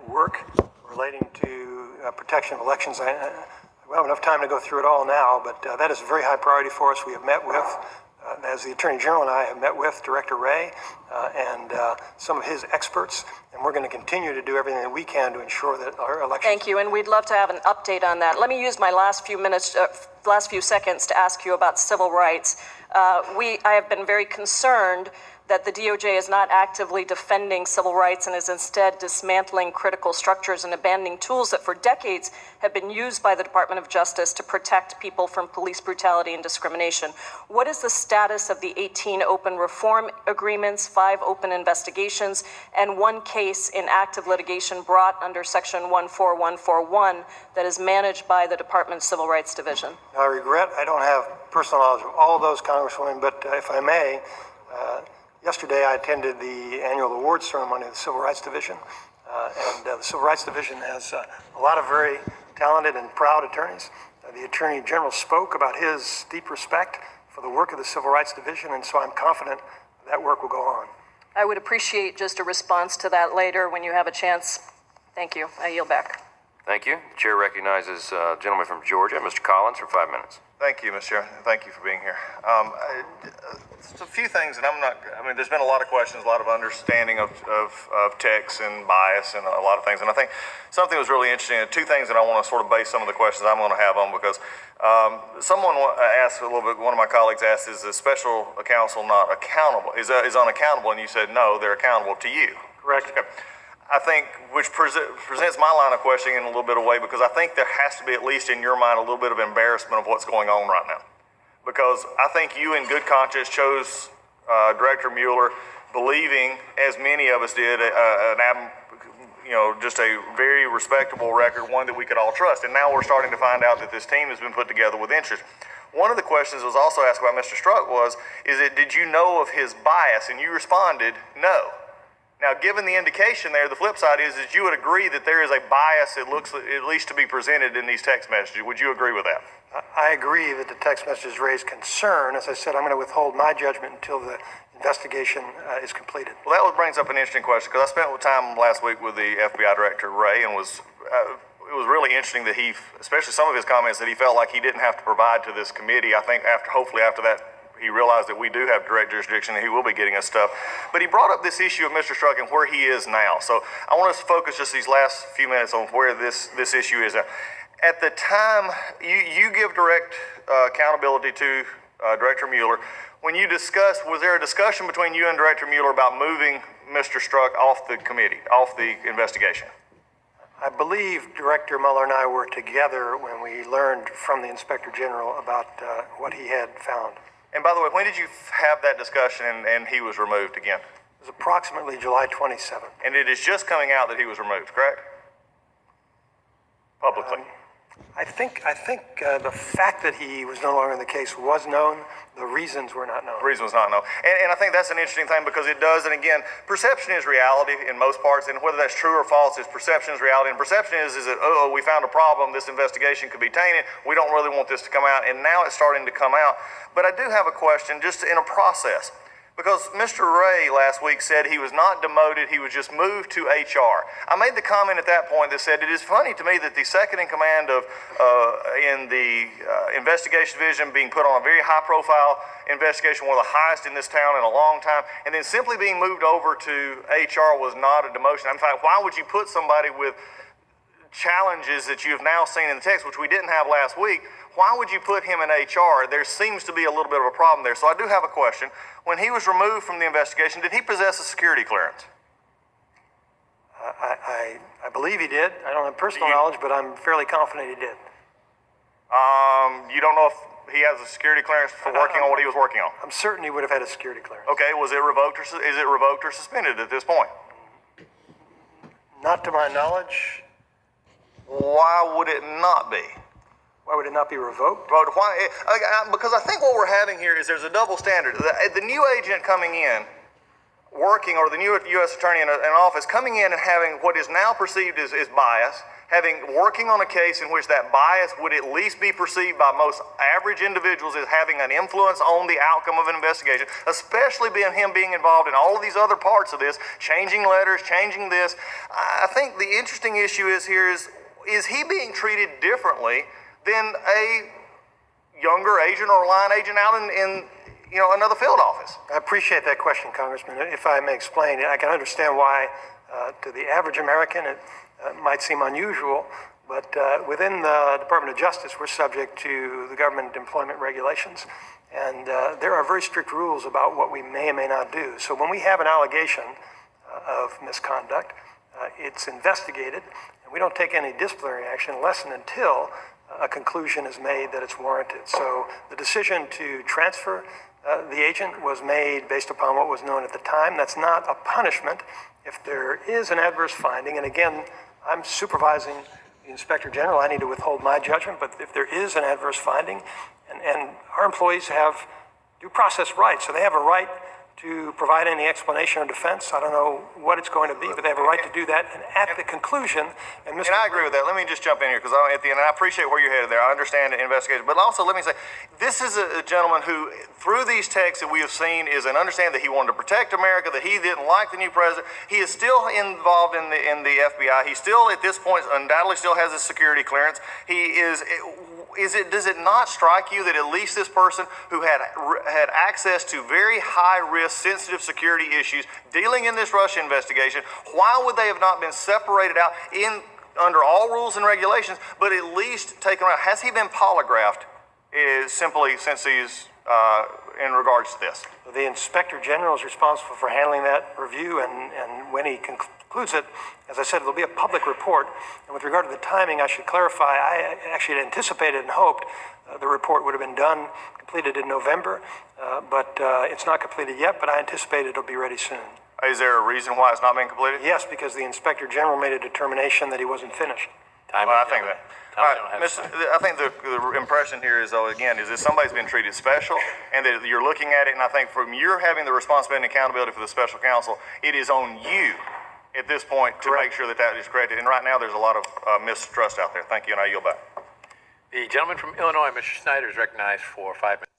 work relating to protection of elections. We don't have enough time to go through it all now, but that is a very high priority for us. We have met with, as the Attorney General and I have met with Director Wray and some of his experts, and we're going to continue to do everything that we can to ensure that our elections... Thank you, and we'd love to have an update on that. Let me use my last few seconds to ask you about civil rights. I have been very concerned that the DOJ is not actively defending civil rights and is instead dismantling critical structures and abandoning tools that for decades have been used by the Department of Justice to protect people from police brutality and discrimination. What is the status of the 18 open reform agreements, 5 open investigations, and 1 case in active litigation brought under Section 14141 that is managed by the Department's Civil Rights Division? I regret I don't have personal knowledge of all of those, Congresswoman, but if I may, yesterday I attended the annual awards ceremony of the Civil Rights Division, and the Civil Rights Division has a lot of very talented and proud attorneys. The Attorney General spoke about his deep respect for the work of the Civil Rights Division, and so I'm confident that work will go on. I would appreciate just a response to that later when you have a chance. Thank you. I yield back. Thank you. The chair recognizes a gentleman from Georgia, Mr. Collins, for 5 minutes. Thank you, Mr. Chair. Thank you for being here. Just a few things, and there's been a lot of questions, a lot of understanding of text and bias and a lot of things. And I think something was really interesting, and 2 things that I want to sort of base some of the questions I'm going to have on, because someone asked a little bit, one of my colleagues asked, is the special counsel not accountable, is unaccountable? And you said, no, they're accountable to you. Correct. Okay. I think, which presents my line of questioning in a little bit of a way, because I think there has to be, at least in your mind, a little bit of embarrassment of what's going on right now. Because I think you, in good conscience, chose Director Mueller, believing, as many of us did, just a very respectable record, one that we could all trust. And now we're starting to find out that this team has been put together with interest. One of the questions that was also asked about Mr. Strzok was, did you know of his bias? And you responded, no. Now, given the indication there, the flip side is that you would agree that there is a bias that looks at least to be presented in these text messages. Would you agree with that? I agree that the text messages raise concern. As I said, I'm going to withhold my judgment until the investigation is completed. Well, that brings up an interesting question, because I spent time last week with the FBI Director, Wray, and it was really interesting that especially some of his comments, that he felt like he didn't have to provide to this committee. I think hopefully after that, he realized that we do have direct jurisdiction and he will be getting us stuff. But he brought up this issue of Mr. Strzok and where he is now. So I want us to focus just these last few minutes on where this issue is. At the time, you give direct accountability to Director Mueller. When you discussed, was there a discussion between you and Director Mueller about moving Mr. Strzok off the committee, off the investigation? I believe Director Mueller and I were together when we learned from the Inspector General about what he had found. And by the way, when did you have that discussion and he was removed again? It was approximately July 27th. And it is just coming out that he was removed, correct? Publicly. I think the fact that he was no longer in the case was known. The reasons were not known. The reason was not known. And I think that's an interesting thing, because it does, and again, perception is reality in most parts, and whether that's true or false, perception is reality. And perception is that, we found a problem, this investigation could be tainted, we don't really want this to come out, and now it's starting to come out. But I do have a question, just in a process. Because Mr. Wray last week said he was not demoted, he was just moved to HR. I made the comment at that point that said, it is funny to me that the second in command in the investigation division being put on a very high profile investigation, one of the highest in this town in a long time, and then simply being moved over to HR was not a demotion. In fact, why would you put somebody with challenges that you have now seen in the text, which we didn't have last week, why would you put him in HR? There seems to be a little bit of a problem there. So I do have a question. When he was removed from the investigation, did he possess a security clearance? I believe he did. I don't have personal knowledge, but I'm fairly confident he did. You don't know if he has a security clearance for working on what he was working on? I'm certain he would have had a security clearance. Okay, was it revoked or is it revoked or suspended at this point? Not to my knowledge. Why would it not be? Why would it not be revoked? Why? Because I think what we're having here is there's a double standard. The new agent coming in working, or the new U.S. Attorney in office, coming in and having what is now perceived as bias, working on a case in which that bias would at least be perceived by most average individuals as having an influence on the outcome of an investigation, especially him being involved in all of these other parts of this, changing letters, changing this. I think the interesting issue is he being treated differently than a younger agent or line agent out in another field office? I appreciate that question, Congressman. If I may explain, I can understand why to the average American it might seem unusual, but within the Department of Justice, we're subject to the government employment regulations, and there are very strict rules about what we may or may not do. So when we have an allegation of misconduct, it's investigated, and we don't take any disciplinary action unless and until a conclusion is made that it's warranted. So the decision to transfer the agent was made based upon what was known at the time. That's not a punishment. If there is an adverse finding, and again, I'm supervising the Inspector General, I need to withhold my judgment, but if there is an adverse finding, and our employees have due process rights, so they have a right to provide any explanation or defense. I don't know what it's going to be, but they have a right to do that. And at the conclusion, and I agree with that. Let me just jump in here, because at the end, and I appreciate where you're headed there. I understand the investigation, but also let me say, this is a gentleman who, through these texts that we have seen, is an understanding that he wanted to protect America, that he didn't like the new president. He is still involved in the FBI. He still, at this point, undoubtedly still has his security clearance. He is. Does it not strike you that at least this person who had access to very high-risk, sensitive security issues dealing in this Russia investigation, why would they have not been separated out under all rules and regulations, but at least taken around? Has he been polygraphed simply since he's in regards to this? The Inspector General is responsible for handling that review, and when he concludes it, as I said, there'll be a public report. And with regard to the timing, I should clarify, I actually had anticipated and hoped the report would have been completed in November, but it's not completed yet, but I anticipate it'll be ready soon. Is there a reason why it's not been completed? Yes, because the Inspector General made a determination that he wasn't finished. I think that. All right, I think the impression here is, is that somebody's been treated special, and that you're looking at it, and I think from your having the responsibility and accountability for the special counsel, it is on you at this point to make sure that is corrected. And right now, there's a lot of mistrust out there. Thank you, and I yield back. The gentleman from Illinois, Mr. Snyder, is recognized for 5 minutes.